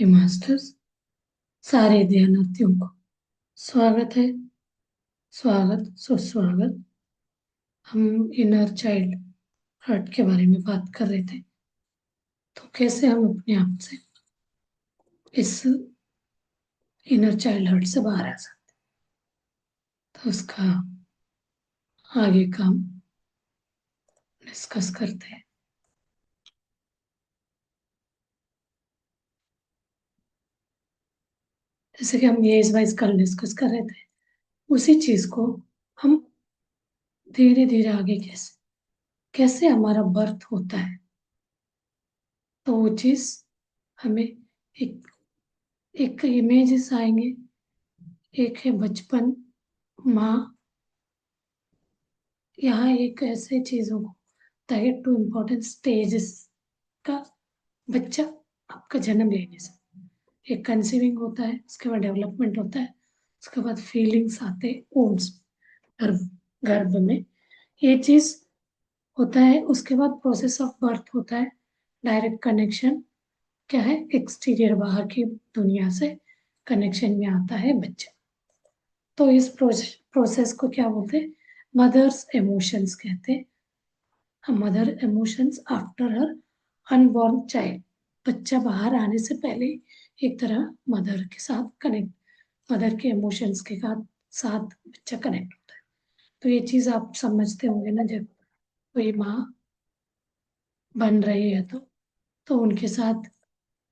Masters सारे ध्यानार्थियों को स्वागत है। स्वागत सुस्वागत। हम इनर चाइल्ड हर्ट के बारे में बात कर रहे थे। तो कैसे हम अपने आप से इस इनर चाइल्ड हर्ट से बाहर आ सकते, तो उसका आगे का हम डिस्कस करते हैं। जैसे कि हम एज वाइज कल डिस्कस कर रहे थे, उसी चीज को हम धीरे धीरे आगे कैसे कैसे हमारा बर्थ होता है, तो वो चीज हमें एक एक इमेजेस आएंगे। एक है बचपन, माँ। यहाँ एक ऐसे चीजों को ताकि टू इम्पोर्टेंट स्टेजेस का बच्चा आपका जन्म लेने से एक कंसीविंग होता है, उसके बाद डेवलपमेंट होता है, उसके बाद फीलिंग्स आते हैं ओम्स गर्भ गर्भ में ये चीज होता है। उसके बाद प्रोसेस ऑफ बर्थ होता है, डायरेक्ट कनेक्शन क्या है, एक्सटीरियर बाहर की दुनिया से कनेक्शन में आता है बच्चा। तो इस प्रोसेस को क्या बोलते हैं, मदर्स इमोशंस कहते हैं। Mother emotions after her unborn child, बच्चा बाहर आने से पहले एक तरह मदर के साथ कनेक्ट, मदर के इमोशंस के साथ बच्चा कनेक्ट होता है। तो ये चीज आप समझते होंगे ना, जब कोई माँ बन रही है तो उनके साथ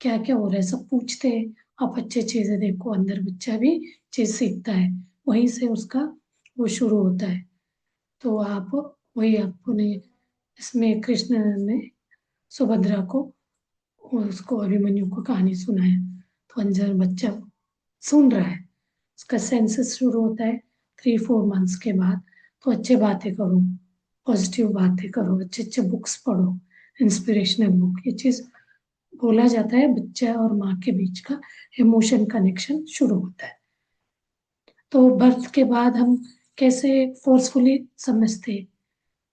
क्या क्या हो रहा है सब पूछते हैं। आप अच्छे चीजें देखो, अंदर बच्चा भी चीज सीखता है, वहीं से उसका वो शुरू होता है। तो आप वही आपको ने इसमें कृष्ण ने सुभद्रा को, उसको अभिमन्यु को कहानी सुनाया, तो अंजर बच्चा सुन रहा है, उसका सेंसस शुरू होता है 3-4 मंथ्स के बाद। तो अच्छे बातें करो, पॉजिटिव बातें करो, अच्छे अच्छे बुक्स पढ़ो, इंस्पिरेशनल बुक। ये चीज बोला जाता है, बच्चा और माँ के बीच का इमोशन कनेक्शन शुरू होता है। तो बर्थ के बाद हम कैसे फोर्सफुली समझते हैं,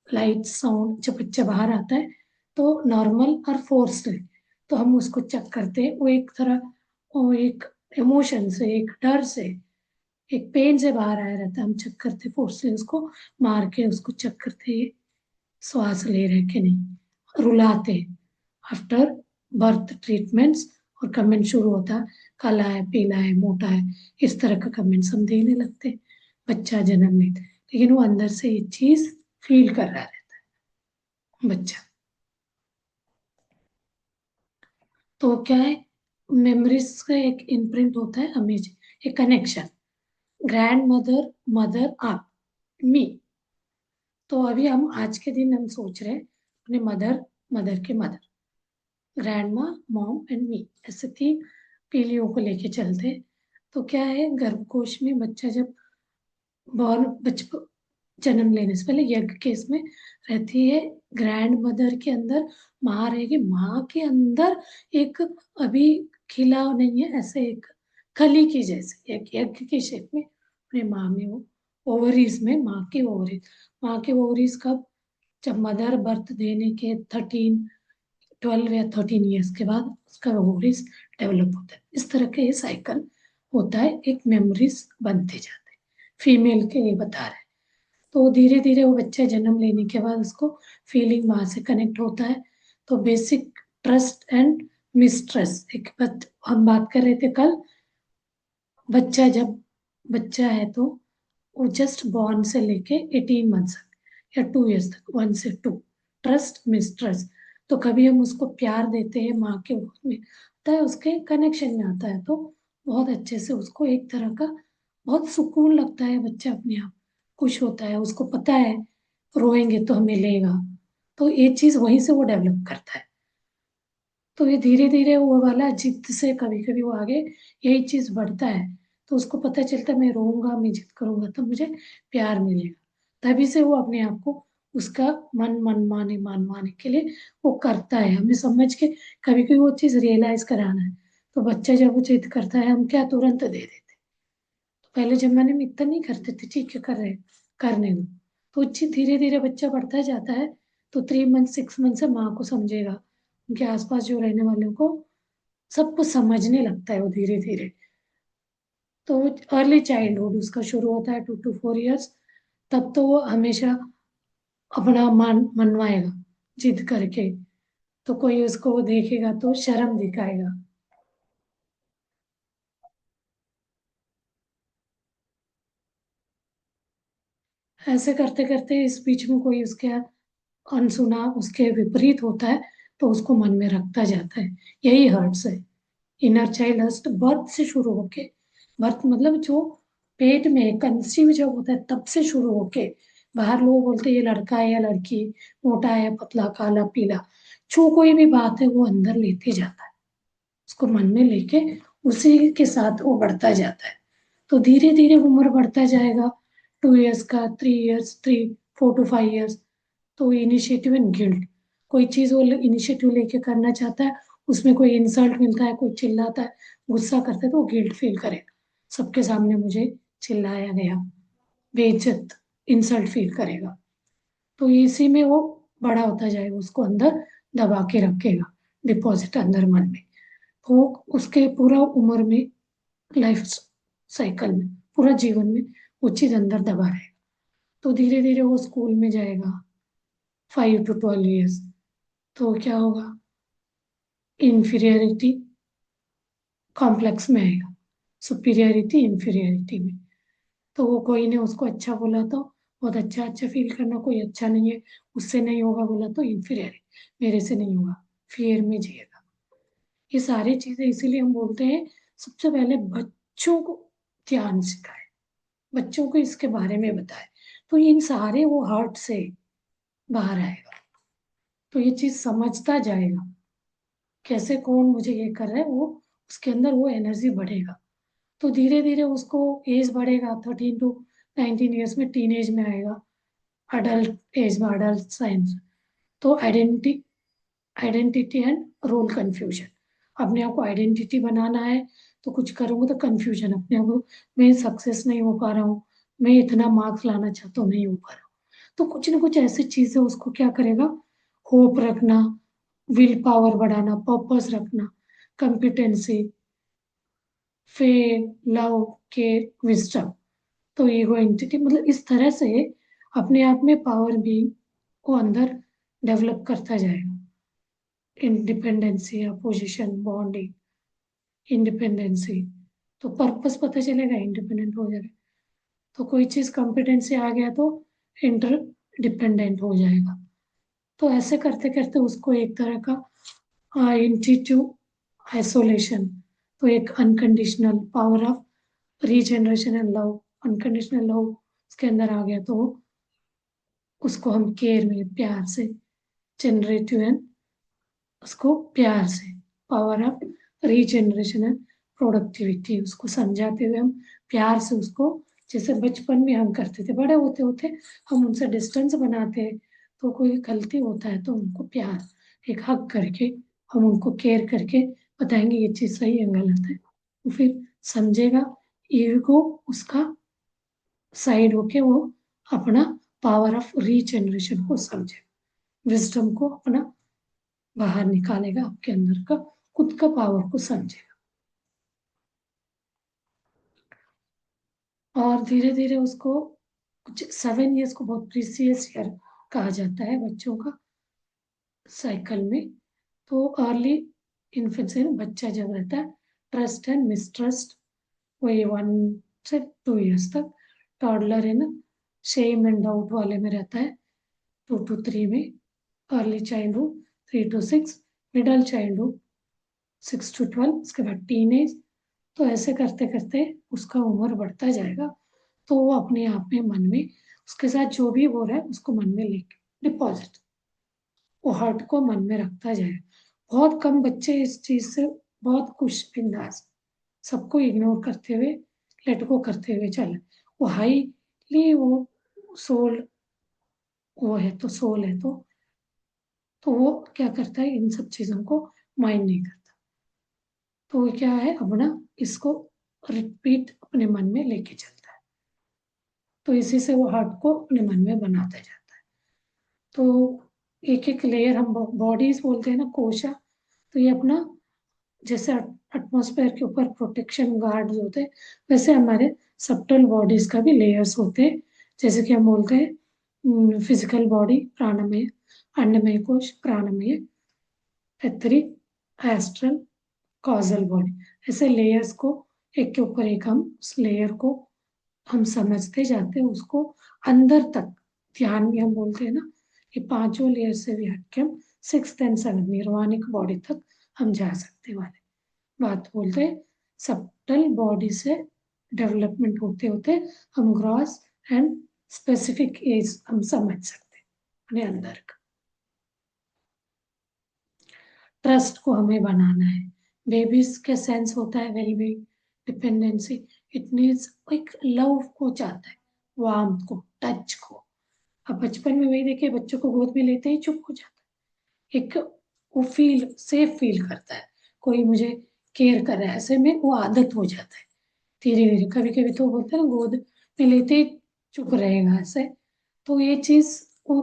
लाइट साउंड, जब बच्चा बाहर आता है तो नॉर्मल और फोर्स्ड, तो हम उसको चेक करते हैं। वो एक तरह, वो एक इमोशन से, एक डर से, एक पेन से बाहर आया रहता है। हम चेक करते फोर्स से, उसको मार के उसको चेक करते हैं, श्वास ले रहे कि नहीं, रुलाते। आफ्टर बर्थ ट्रीटमेंट्स और कमेंट शुरू होता, काला है, पीला है, मोटा है, इस तरह का कमेंट्स हम देने लगते। बच्चा जन्म लेते, लेकिन वो अंदर से ये चीज फील कर रहा है बच्चा। तो क्या है, मेमोरीज का एक इम्प्रिंट होता है, इमेज, एक कनेक्शन। ग्रैंड मदर, मदर, आप, मी। तो अभी हम आज के दिन हम सोच रहे हैं अपने मदर, मदर के मदर, ग्रैंड माँ, मॉम एंड मी, ऐसे तीन पीढ़ियों को लेके चलते हैं। तो क्या है, गर्भकोश में बच्चा जब बॉर्न, बचपन जन्म लेने से पहले यज्ञ केस में रहती है, ग्रैंड मदर के अंदर माँ रहेगी। माँ के अंदर एक अभी खिला नहीं है, ऐसे एक कली की जैसे एक यज्ञ की शेप में अपने माँ में, वो ओवरीज में, माँ के ओवरीज। माँ के ओवरीज कब, जब मदर बर्थ देने के 12 या 13 ईयर्स के बाद उसका ओवरीज डेवलप होता है। इस तरह का ये साइकिल होता है, एक मेमोरीज बनते जाते हैं। फीमेल के ये बता रहे हैं। तो धीरे धीरे वो बच्चा जन्म लेने के बाद उसको फीलिंग वहां से कनेक्ट होता है। तो बेसिक ट्रस्ट एंड मिसट्रस्ट, एक बात हम बात कर रहे थे कल, बच्चा जब बच्चा है तो वो जस्ट बॉर्न से लेके 18 मंथ्स तक या 2 ईयर्स तक, 1 से 2, ट्रस्ट मिसट्रस्ट। तो कभी हम उसको प्यार देते हैं माँ के गोद में, होता है उसके कनेक्शन में आता है, तो बहुत अच्छे से उसको एक तरह का बहुत सुकून लगता है, बच्चा अपने आप खुश होता है, उसको पता है रोएंगे तो हमें लेगा। तो ये चीज वहीं से वो डेवलप करता है। तो ये धीरे धीरे वो वाला जिद से कभी कभी वो आगे यही चीज बढ़ता है। तो उसको पता चलता है मैं रोऊंगा, मैं जिद करूंगा तो मुझे प्यार मिलेगा, तभी से वो अपने आप को उसका मन माने के लिए वो करता है, हमें समझ के। कभी कभी वो चीज रियलाइज कराना है, तो बच्चा जब वो जिद करता है हम क्या तुरंत दे देते। तो पहले जमाने में इतना नहीं करते थे, ठीक है कर रहे, करने दो। तो धीरे धीरे बच्चा बढ़ता जाता है। तो 3 मंथ 6 मंथ से माँ को समझेगा, उनके आसपास जो रहने वालों को सब कुछ समझने लगता है वो धीरे धीरे। तो अर्ली चाइल्डहुड उसका शुरू होता है 2 to 4 years। तब तो वो हमेशा अपना मन मनवाएगा जिद करके। तो कोई उसको देखेगा तो शर्म दिखाएगा। ऐसे करते करते इस बीच में कोई उसके अनसुना उसके विपरीत होता है तो उसको मन में रखता जाता है। यही हर्ट्स है। इनर चाइल्ड हर्ट बर्थ से शुरू होके, बर्थ मतलब जो पेट में कंसीव जब होता है तब से शुरू होके, बाहर लोग बोलते हैं ये लड़का है या लड़की, मोटा है पतला काला पीला, जो कोई भी बात है वो अंदर लेते जाता है, उसको मन में लेके उसी के साथ वो बढ़ता जाता है। तो धीरे धीरे उम्र बढ़ता जाएगा। 2 years का, 3 years, 4 to 5 years। तो इनिशिएटिव एंड गिल्ट, कोई चीज वो इनिशिएटिव लेके करना चाहता है, उसमें कोई इंसल्ट मिलता है, कोई चिल्लाता है, गुस्सा करता है तो वो गिल्ट फील करेगा। सबके सामने मुझे चिल्लाया गया, बेइज्जत, इंसल्ट फील करेगा। तो इसी में वो बड़ा होता जाएगा, उसको अंदर दबा के रखेगा, डिपॉजिट अंदर मन में। वो उसके पूरा उम्र में, लाइफ साइकिल में, पूरा जीवन में वो चीज अंदर दबा रहेगा। तो धीरे धीरे वो स्कूल में जाएगा, 5 to 12 years। तो क्या होगा, इंफीरियरिटी कॉम्प्लेक्स में आएगा, सुपीरियरिटी इंफीरियरिटी में। तो वो कोई ने उसको अच्छा बोला तो बहुत अच्छा अच्छा फील करना, कोई अच्छा नहीं है उससे नहीं होगा बोला तो इंफीरियरिटी, मेरे से नहीं होगा, फियर में जिएगा। ये सारी चीजें इसीलिए हम बोलते हैं सबसे पहले बच्चों को ध्यान सिखाए, बच्चों को इसके बारे में बताए, तो इन सारे वो हार्ट से बाहर आएगा। तो ये चीज समझता जाएगा कैसे कौन मुझे ये कर रहा है, वो उसके अंदर वो एनर्जी बढ़ेगा। तो धीरे धीरे उसको एज बढ़ेगा, 13 to 19 years में टीन एज में आएगा, अडल्ट एज में, अडल्ट साइंस। तो identity, identity and role confusion, अपने आप को आइडेंटिटी बनाना है तो कुछ करूँगा तो कंफ्यूजन, अपने आप को मैं सक्सेस नहीं हो पा रहा हूँ, मैं इतना मार्क्स लाना चाहता हूँ नहीं हो पा रहा हूँ, तो कुछ ना कुछ ऐसी चीजें उसको क्या करेगा, होप रखना, विल पावर बढ़ाना, पर्पस रखना, competency, faith, love, care, wisdom. तो ईगो एंटिटी मतलब इस तरह से अपने आप में पावर भी को अंदर डेवलप करता जाएगा। इंडिपेंडेंसी, अपोजिशन, बॉन्डिंग, इंडिपेंडेंसी, तो पर्पस पता चलेगा, इंडिपेंडेंट हो जाएगा। तो कोई चीज कॉम्पिटेंसी आ गया तो इंटर डिपेंडेंट हो जाएगा। तो ऐसे करते करते उसको एक तरह का इंस्टीट्यूट आइसोलेशन, तो एक unconditional power of regeneration and love, unconditional love उसके अंदर आ गया तो उसको हम केयर में प्यार से, जनरेटिव एंड उसको प्यार से, power of regeneration and productivity उसको समझाते हुए हम प्यार से उसको, जैसे बचपन में हम करते थे, बड़े होते होते हम उनसे डिस्टेंस बनाते हैं, तो कोई गलती होता है तो उनको प्यार, एक हक करके हम उनको केयर करके बताएंगे ये चीज सही है गलत है, तो फिर समझेगा। ईगो उसका साइड होके वो अपना पावर ऑफ रीजनरेशन को समझे, विजडम को अपना बाहर निकालेगा, आपके अंदर का खुद का पावर को समझेगा। और धीरे धीरे उसको कुछ 7 years को बहुत प्रीसियस ईयर कहा जाता है बच्चों का साइकिल में। तो अर्ली इन्फेंसी में बच्चा जब रहता है, ट्रस्ट एंड मिसट्रस्ट, वही 1 से 2 years तक। टॉडलर है ना, शेम एंड डाउट वाले में रहता है, 2 to 3 में। Early childhood 3 to 6, middle childhood 6 to 12, उसके बाद टीन एज। तो ऐसे करते करते उसका उम्र बढ़ता जाएगा। तो वो अपने आप में मन में उसके साथ जो भी हो रहा है उसको मन में लेके डिपॉजिट, वो हार्ट को मन में रखता जाएगा। बहुत कम बच्चे इस चीज से बहुत खुश बिंदास, सबको इग्नोर करते हुए, लेट गो करते हुए चले। वो हाईली वो सोल, वो है तो सोल है तो वो क्या करता है, इन सब चीजों को माइंड नहीं करता। तो वो क्या है, अपना इसको रिपीट अपने मन में लेके चलता है। तो इसी से वो हार्ट को अपने मन में बनाता जाता है। तो एक एक लेयर हम बॉडीज बोलते हैं ना, कोशा, तो ये अपना जैसे एटमॉस्फेयर के ऊपर प्रोटेक्शन गार्ड होते हैं, वैसे हमारे सबटल बॉडीज का भी लेयर्स होते हैं। जैसे कि हम बोलते हैं फिजिकल बॉडी प्राणमय, अन्नमय कोश प्राणमय, एथरिक, एस्ट्रल, कॉजल बॉडी, ऐसे लेयर्स को एक के ऊपर एक हम उस लेयर को हम समझते जाते हैं, उसको अंदर तक ध्यान में हम बोलते हैं ना कि पांचों लेयर से भी हटके हम सिक्स्थ एंड सेवन निर्वाणिक बॉडी तक हम जा सकते हैं वाले बात बोलते हैं। सबटल बॉडी से डेवलपमेंट होते होते हम ग्रॉस एंड स्पेसिफिक एज हम समझ सकते हैं अपने अंदर का। ट्रस्ट को हमें बनाना है। बेबीज के सेंस होता है वेलबींग, डिपेंडेंसी, इट नीड्स एक लव को चाहता है, वार्मथ को, टच को। अब बचपन में वही देखिए, बच्चों को गोद में लेते ही चुप हो जाता है, एक वो फील सेफ फील करता है, कोई मुझे केयर कर रहा है, ऐसे में वो आदत हो जाता है धीरे धीरे। कभी कभी तो बोलते हैं ना गोद में लेते ही चुप रहेगा ऐसे, तो ये चीज वो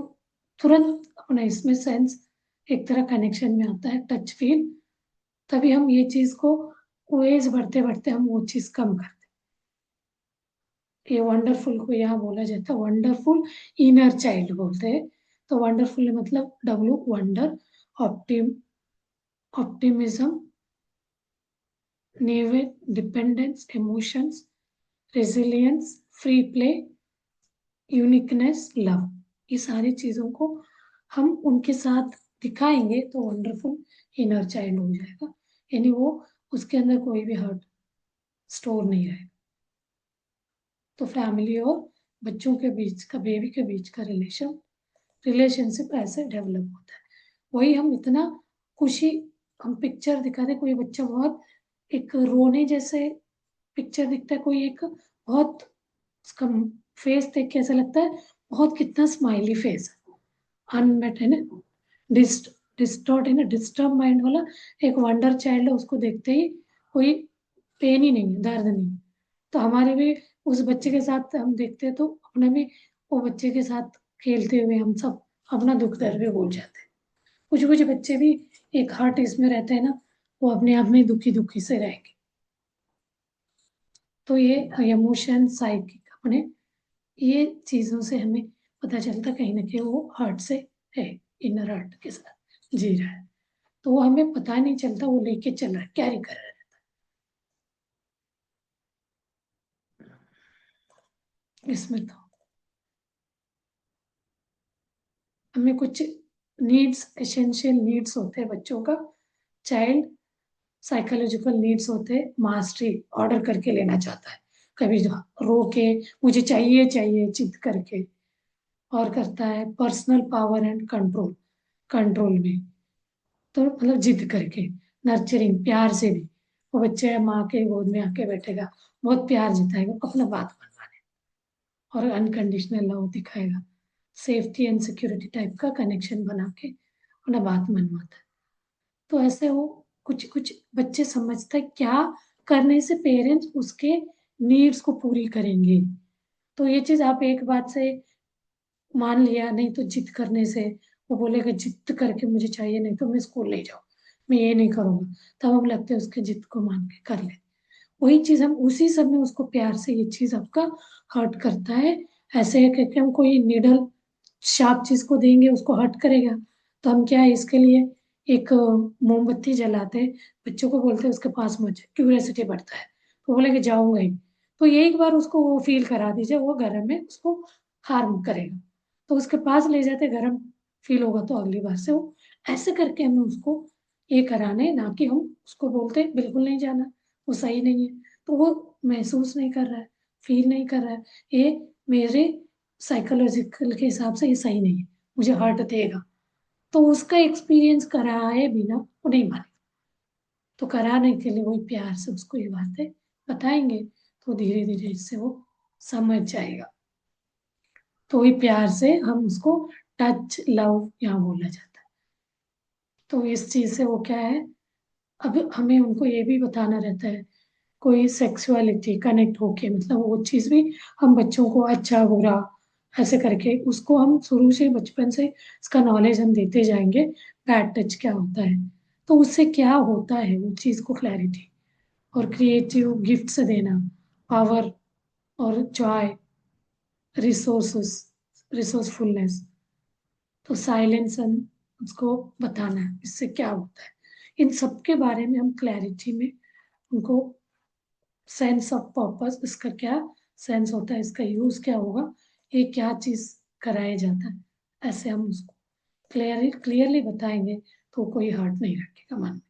तुरंत अपना इसमें सेंस एक तरह कनेक्शन में आता है, टच फील। तभी हम ये चीज को एज बढ़ते बढ़ते हम वो चीज कम करते हैं। ये वंडरफुल को यहाँ बोला जाता है वंडरफुल इनर चाइल्ड बोलते हैं। तो वंडरफुल मतलब W wonder, optim optimism, naive dependence, emotions, resilience, free play, uniqueness, love, ये सारी चीजों को हम उनके साथ दिखाएंगे तो वंडरफुल इनर चाइल्ड हो जाएगा। यानी वो उसके अंदर कोई भी हर्ट स्टोर नहीं रहेगा। तो फैमिली और बच्चों के बीच का, बेबी के बीच का रिलेशनशिप ऐसे डेवलप होता है। वही हम इतना खुशी, हम पिक्चर दिखाते, कोई बच्चा बहुत एक रोने जैसे पिक्चर दिखता है, कोई एक बहुत उसका फेस देख के ऐसा लगता है बहुत कितना स्माइली फेस है, अनमेट है ना, डिस्ट डिस्टॉर्ट है ना, डिस्टर्ब माइंड वाला एक वंडर चाइल्ड है, उसको देखते ही कोई पेन ही नहीं है, दर्द नहीं। तो हमारे भी उस बच्चे के साथ हम देखते हैं तो अपने भी वो बच्चे के साथ खेलते हुए हम सब अपना दुख दर्द भी भूल जाते हैं। कुछ कुछ बच्चे भी एक हार्ट इसमें रहते हैं ना, वो अपने आप में दुखी दुखी से रहेंगे। तो ये इमोशन साइकिक अपने ये चीजों से हमें पता चलता कहीं ना कहीं वो हार्ट से है, इनर हार्ट के साथ जी रहा है। तो वो हमें पता नहीं चलता, वो लेके चल रहा है, कैरी कर रहा है इसमें। तो हमें कुछ नीड्स, एसेंशियल नीड्स होते हैं बच्चों का, चाइल्ड साइकोलॉजिकल नीड्स होते हैं, मास्टरी ऑर्डर करके लेना चाहता है, कभी रो के मुझे चाहिए चाहिए जिद करके, और करता है personal power and control, control में, तो मतलब जिद करके, नर्चरिंग प्यार से भी, वो बच्चे माँ के गोद में आके बैठेगा, बहुत प्यार जताएगा अपना बात मनवाने, और अनकंडीशनल लव दिखाएगा, सेफ्टी एंड सिक्योरिटी टाइप का कनेक्शन बना के अपना बात मनवाता है। तो ऐसे वो कुछ कुछ बच्चे समझते हैं क्या करने से पेरेंट्स उसके नीड्स को पूरी करेंगे। तो ये चीज आप एक बात से मान लिया, नहीं तो जिद करने से वो बोलेगा जिद करके मुझे चाहिए नहीं तो मैं स्कूल नहीं जाऊँ, मैं ये नहीं करूंगा, तब हम लगते हैं उसके जिद को मान के कर ले। वही चीज हम उसी समय उसको प्यार से, ये चीज आपका हर्ट करता है, ऐसे है कि हम कोई निडल शार्प चीज को देंगे उसको हर्ट करेगा, तो हम क्या है इसके लिए एक मोमबत्ती जलाते हैं, बच्चों को बोलते हैं उसके पास मत जाओ, क्यूरियोसिटी बढ़ता है, तो बोलेंगे जाऊंगा ही। तो ये एक बार उसको वो फील करा दीजिए, वो गर्म है उसको हार्म करेगा, तो उसके पास ले जाते गर्म फील होगा तो अगली बार से वो ऐसे करके हमें उसको ये कराने, ना कि हम उसको बोलते बिल्कुल नहीं जाना, वो सही नहीं है, तो वो महसूस नहीं कर रहा है, फील नहीं कर रहा है, ये मेरे साइकोलॉजिकल के हिसाब से ये सही नहीं है, मुझे हर्ट देगा, तो उसका एक्सपीरियंस कराए बिना वो नहीं माने। तो कराने के लिए वही प्यार से उसको ये बातें बताएंगे, तो धीरे धीरे इससे वो समझ जाएगा। तो वही प्यार से हम उसको टच लव यहाँ बोला जाता है। तो इस चीज से वो क्या है, अब हमें उनको ये भी बताना रहता है, कोई सेक्सुअलिटी कनेक्ट होके, मतलब वो चीज भी हम बच्चों को अच्छा बुरा ऐसे करके उसको हम शुरू से बचपन से इसका नॉलेज हम देते जाएंगे, बैड टच क्या होता है, तो उससे क्या होता है वो चीज को क्लैरिटी, और क्रिएटिव गिफ्ट्स देना, पावर और जॉय, रिसोर्सेस, रिसोर्सफुलनेस, तो साइलेंस उसको बताना है इससे क्या होता है। इन सब के बारे में हम क्लैरिटी में उनको सेंस ऑफ पर्पस, इसका क्या सेंस होता है, इसका यूज क्या होगा, ये क्या चीज कराया जाता है, ऐसे हम उसको क्लियरली बताएंगे तो कोई हर्ट नहीं रखेगा मन में।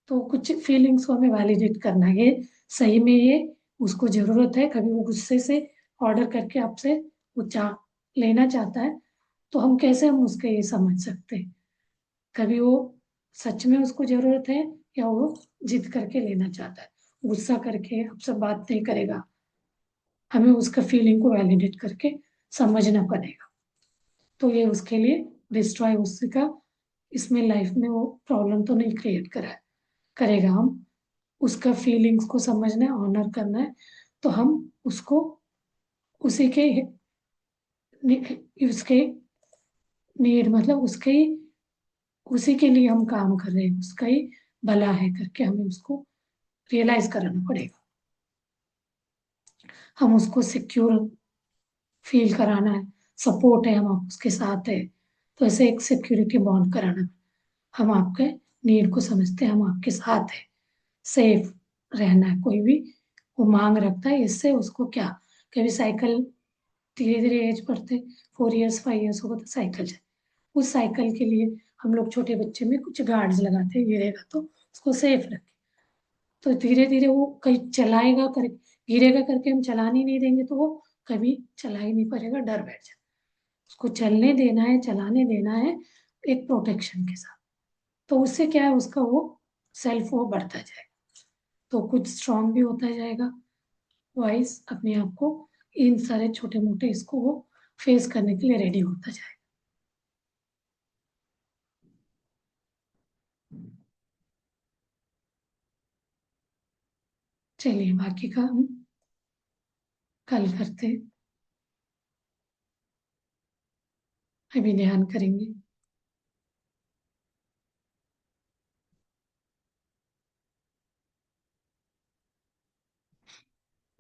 तो कुछ फीलिंग्स को हमें वैलिडेट करना है, ये सही में ये उसको जरूरत है, कभी वो गुस्से से ऑर्डर करके आपसे वो चाह लेना चाहता है, तो हम कैसे हम उसके ये समझ सकते हैं, कभी वो सच में उसको जरूरत है या वो जिद करके लेना चाहता है, गुस्सा करके आपसे बात नहीं करेगा, हमें उसका फीलिंग को वैलिडेट करके समझना पड़ेगा। तो ये उसके लिए डिस्ट्रॉय उसका इसमें लाइफ में वो प्रॉब्लम तो नहीं क्रिएट करेगा। हम उसका फीलिंग्स को समझना है, ऑनर करना है, तो हम उसको उसी के उसके नीड मतलब उसके उसी के लिए हम काम कर रहे हैं, उसका ही भला है करके हमें उसको रियलाइज कराना पड़ेगा। हम उसको सिक्योर फील कराना है, सपोर्ट है, हम उसके साथ है, तो ऐसे एक सिक्योरिटी बॉन्ड कराना, हम आपके नीड को समझते हैं, हम आपके साथ है, सेफ रहना है। कोई भी वो मांग रखता है इससे उसको क्या, कभी साइकिल धीरे धीरे एज बढ़ते 4 इयर्स 5 इयर्स होगा तो साइकिल जाए, उस साइकिल के लिए हम लोग छोटे बच्चे में कुछ गार्ड्स लगाते हैं, गिरेगा तो उसको सेफ रखें, तो धीरे धीरे वो कहीं चलाएगा कर गिरेगा करके हम चलाने नहीं देंगे तो वो कभी चला ही नहीं पाएगा, डर बैठ जाए। उसको चलने देना है, चलाने देना है एक प्रोटेक्शन के साथ, तो उससे क्या है उसका वो सेल्फ वो बढ़ता जाएगा, तो कुछ स्ट्रांग भी होता जाएगा, वाइज अपने आप को इन सारे छोटे मोटे इसको वो फेस करने के लिए रेडी होता जाएगा। चलिए बाकी का हम कल करते हैं, अभी ध्यान करेंगे।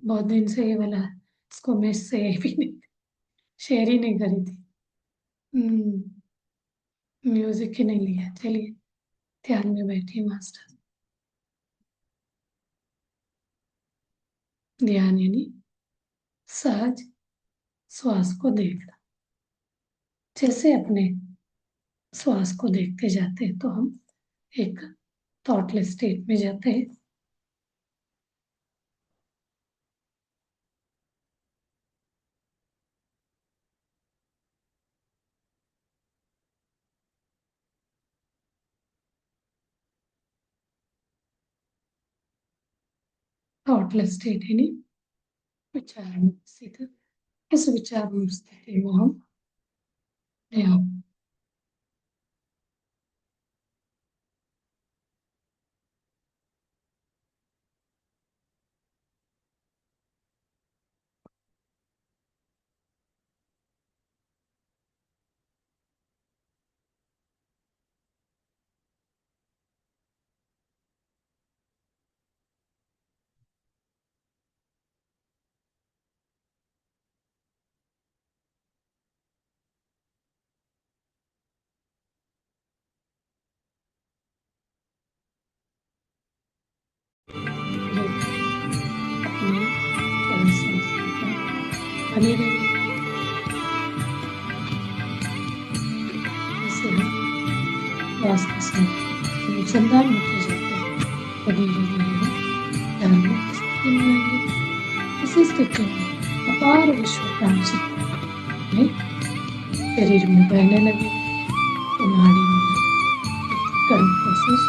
बहुत दिन से ये वाला इसको मैं से भी नहीं शेयर ही नहीं करी थी। हम्म, म्यूजिक ही नहीं लिया, चलिए ध्यान में बैठिए मास्टर। ध्यान यानी सहज श्वास को देखना, जैसे अपने श्वास को देखते जाते हैं तो हम एक थॉटलेस स्टेट में जाते हैं। थॉटलेस स्टेट यानी विचार मुक्त स्थिति, इस विचार मुक्त स्थिति में हम ध्यान अपने प्रेजेंस में बने रहिए, जैसे हम श्वास के साथ अनुसंधान होते जाते हैं तो धीरे धीरे हम ध्यान मुक्त स्थिति में आएंगे। इसी स्थिति में अपार विश्व प्राण शक्ति में शरीर में बहने लगेगी, तो नाड़ी में पृथक्करण प्रोसेस,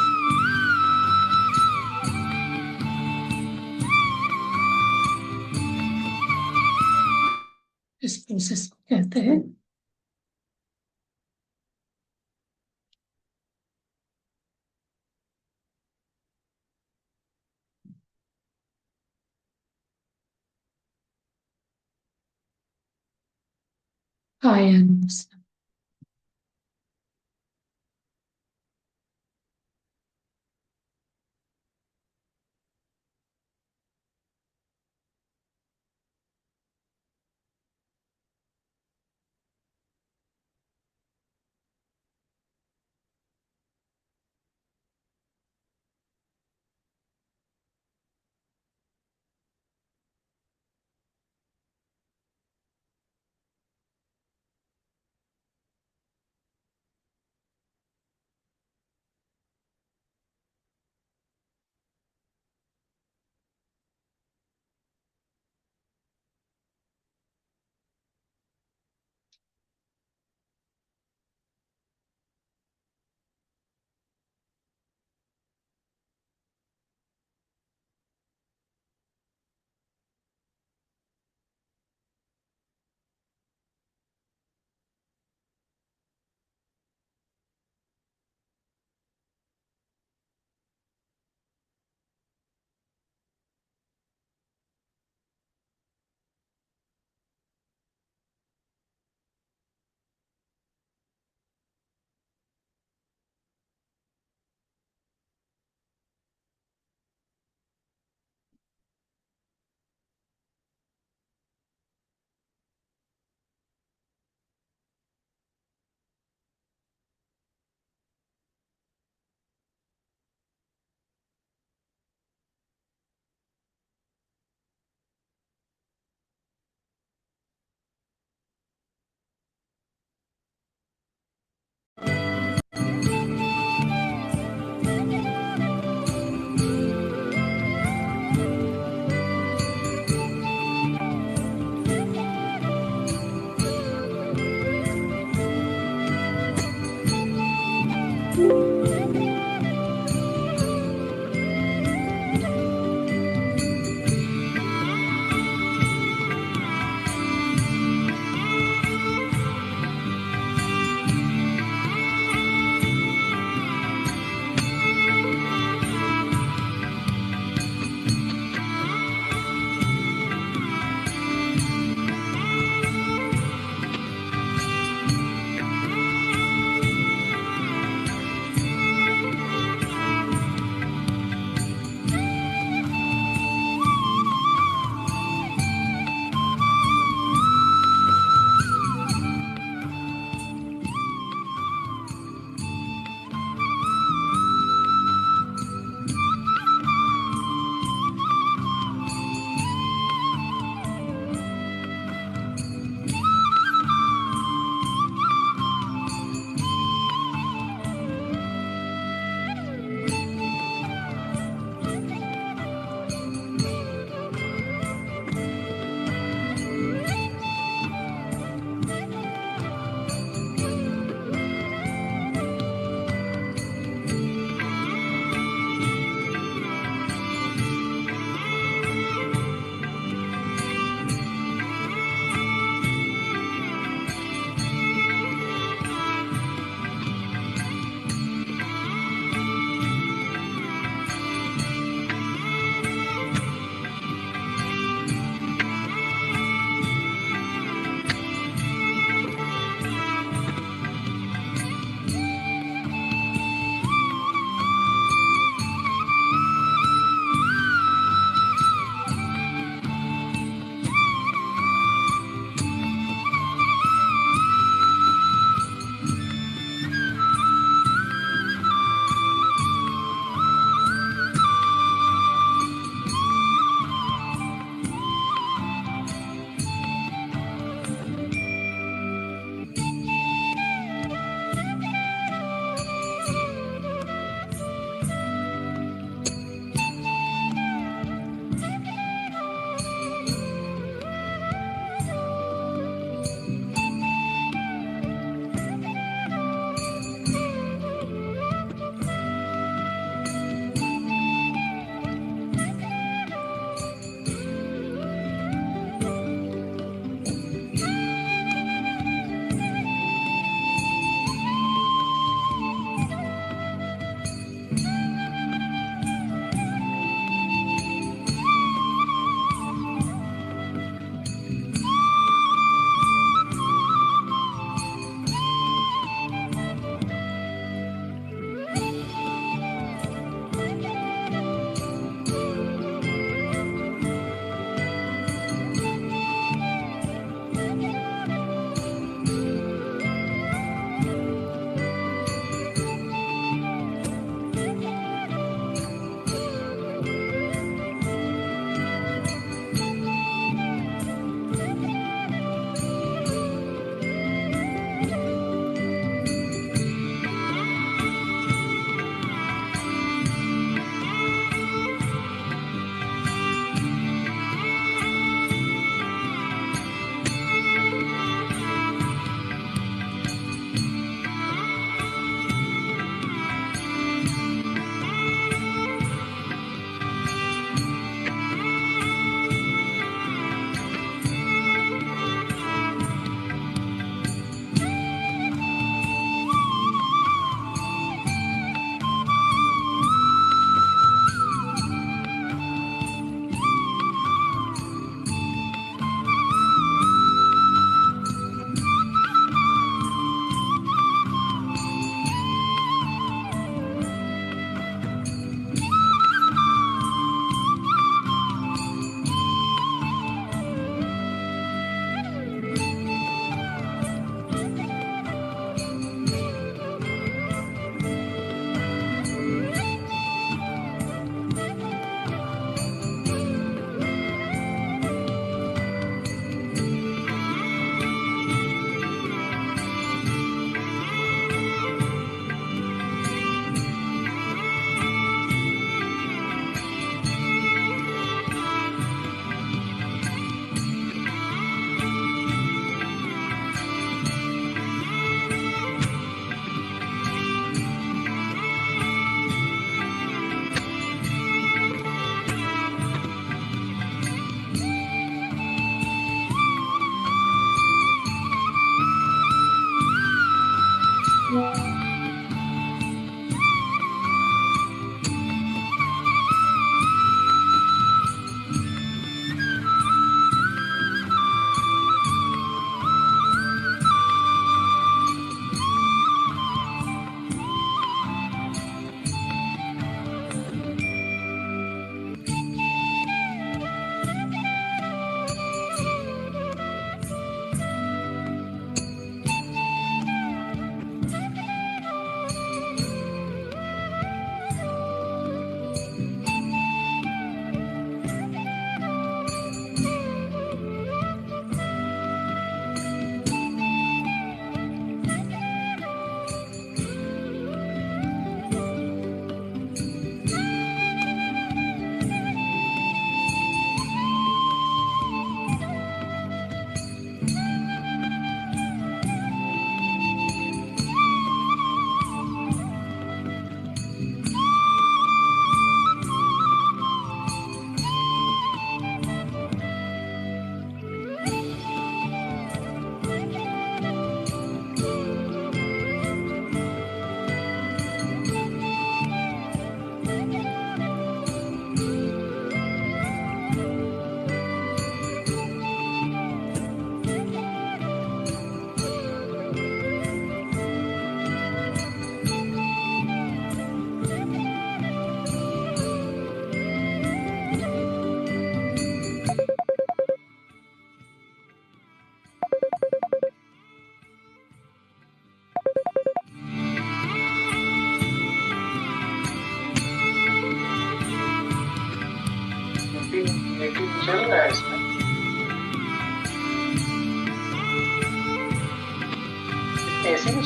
इस प्रोसेस को कहते हैं कायानुपस्थिति।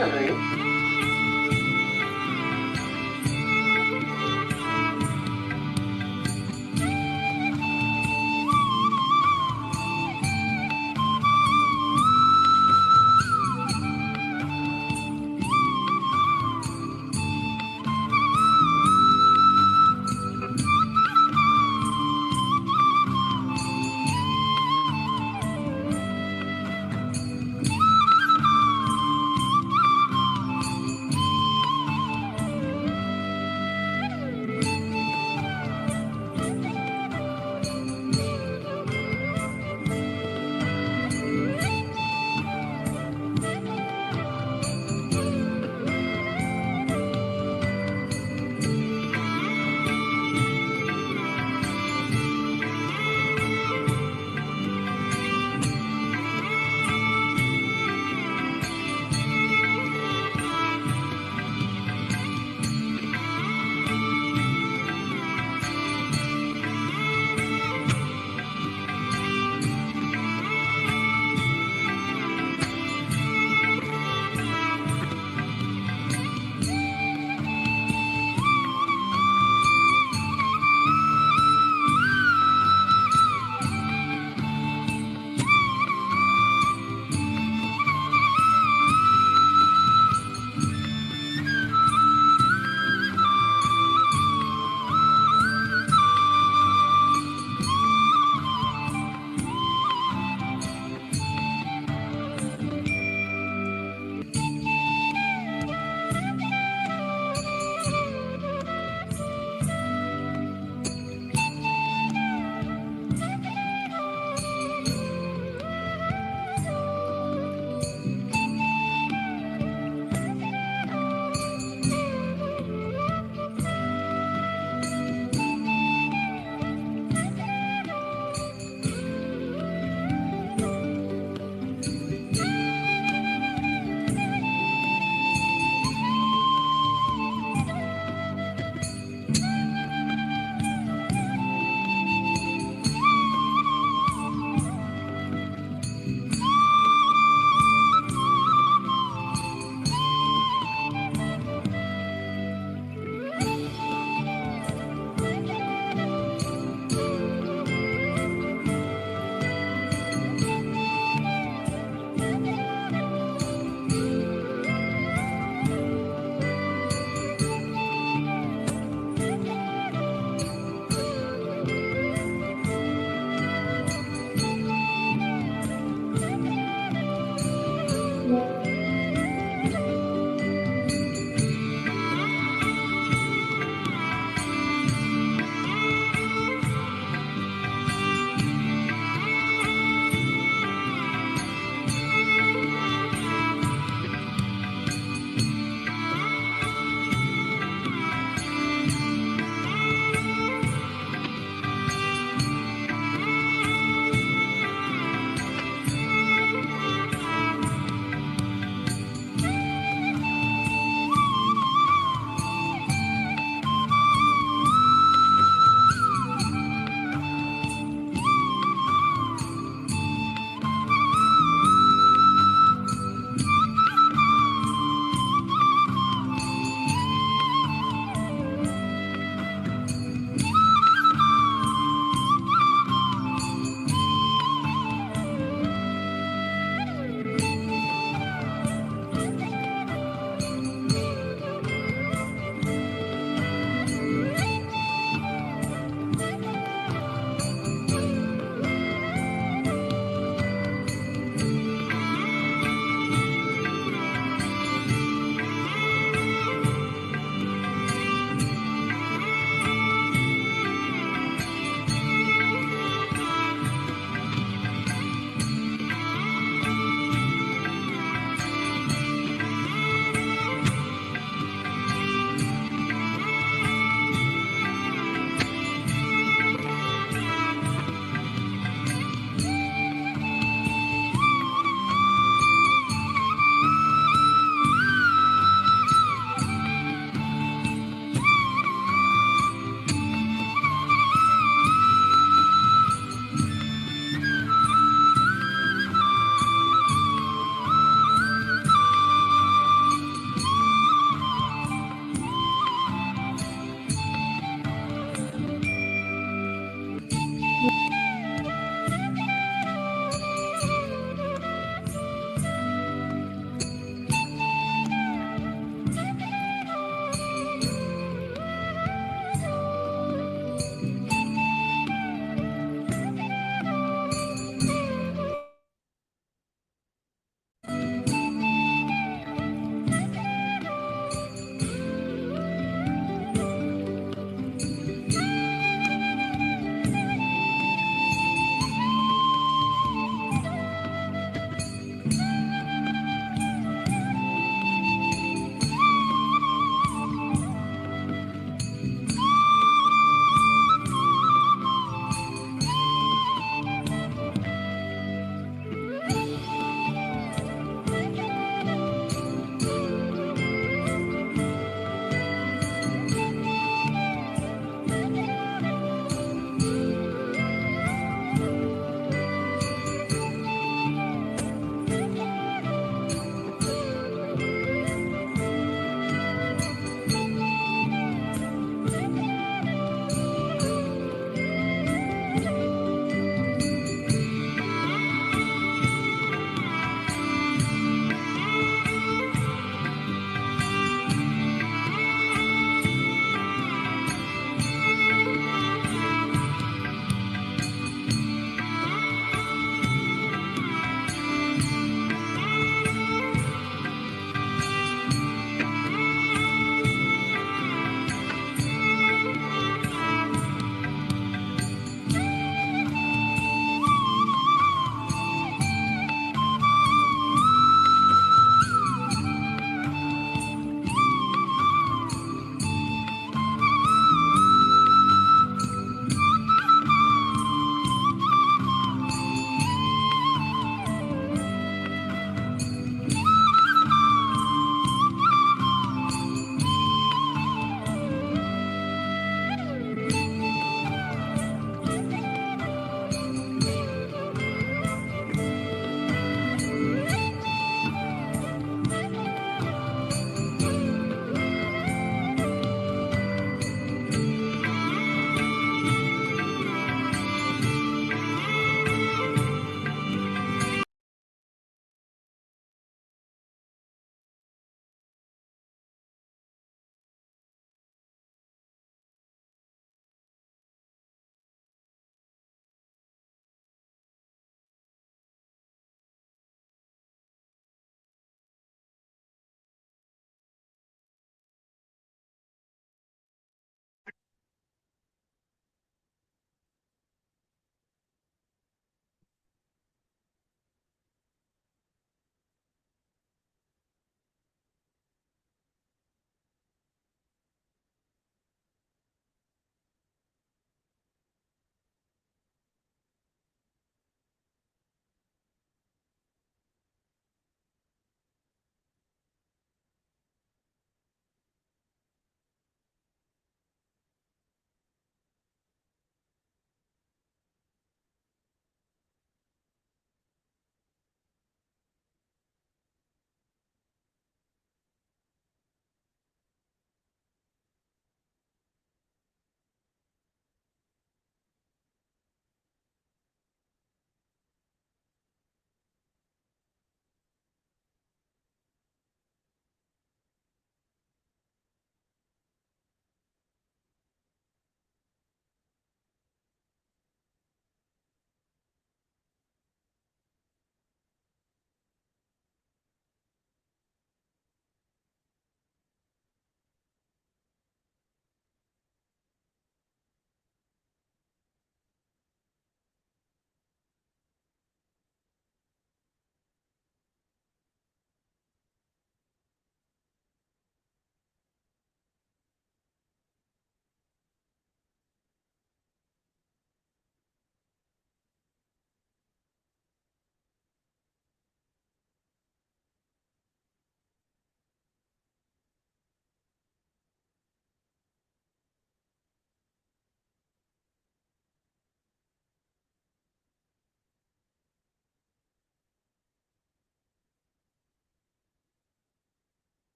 चल रही है।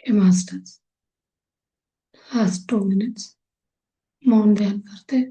ये मास्टर्स लास्ट 2 मिनट्स मौन ध्यान करते।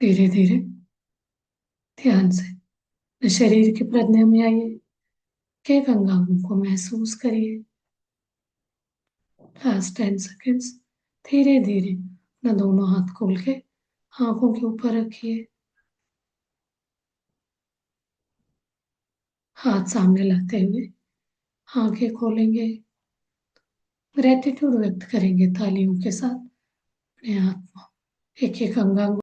धीरे धीरे ध्यान से शरीर के प्रज्ञा में आइए। एक अंगांगों को महसूस करिए। लास्ट 10 सेकेंड्स धीरे धीरे अपना दोनों हाथ खोल के आंखों के ऊपर रखिए। हाथ सामने लाते हुए आंखें खोलेंगे। ग्रेटिट्यूड व्यक्त करेंगे तालियों के साथ अपने आप को। एक एक अंगांग